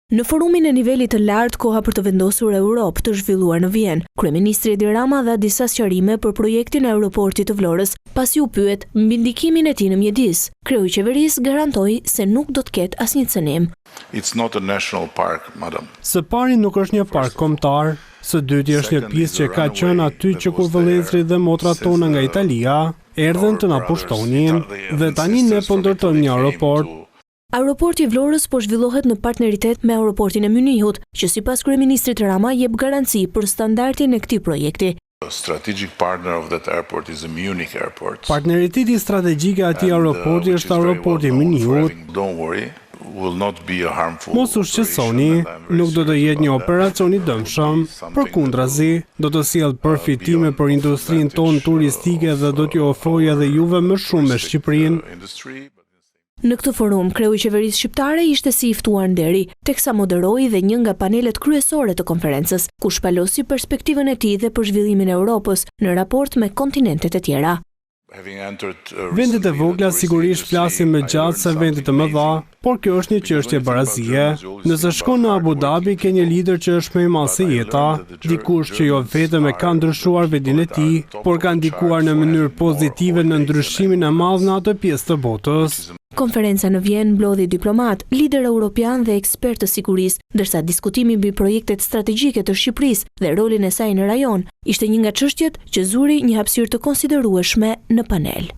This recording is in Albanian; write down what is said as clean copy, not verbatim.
Në forumin e nivelit të lartë Koha për të vendosur Europë të zhvilluar në Vjenë, kryeministri Edi Rama dha disa sqarime për projektin e aeroportit të Vlorës, pasi u pyet mbi ndikimin e tij në mjedis. Kreu i qeverisë garantoi se nuk do të ketë asnjë cënim. It's not a national park, madam. Së pari nuk është një park kombëtar, së dyti është një pjesë që ka qenë aty që kur vëllezërit dhe motrat tona nga Italia erdhen të na pushtonin dhe tani ne po ndërtojmë një aeroport. Aeroporti i Vlorës po zhvillohet në partneritet me aeroportin e Mynichut, që sipas kryeministrit Rama jep garanci për standardin e këtij projekti. Strategic partner of that airport is the Munich airport. Partneriteti strategjik i atij aeroporti është aeroporti i Mynichut. Don't worry, will not be a harmful. Mos u shqetësoni, nuk do të jetë një operacion i dëmshëm, përkundrazi, do të sjellë përfitime për industrinë tonë turistike dhe do t'ju ofrojë edhe juve më shumë me Shqipërinë. Në këtë forum, kreu i qeverisë shqiptare ishte si i ftuar nderi, teksa moderoi dhe një nga panelet kryesore të konferencës, ku shpalosi perspektivën e tij dhe për zhvillimin e Europës në raport me kontinentet e tjera. Vendet e vogla sigurisht flasin më gjatë se vendet e mëdha, por kjo është një çështje barazie. Nëse shkon në Abu Dhabi ke një lider që është më i madh se jeta, dikush që jo vetëm e ka ndryshuar vendin e tij, por ka ndikuar në mënyrë pozitive në ndryshimin e madh në atë pjesë të botës. Konferenca në Vjenë mblodhi diplomat, lider europian dhe ekspert të sigurisë, ndërsa diskutimi mbi projektet strategjike të Shqipërisë dhe rolin e saj në rajon ishte një nga çështjet që zuri një hapësirë të konsiderueshme në panel.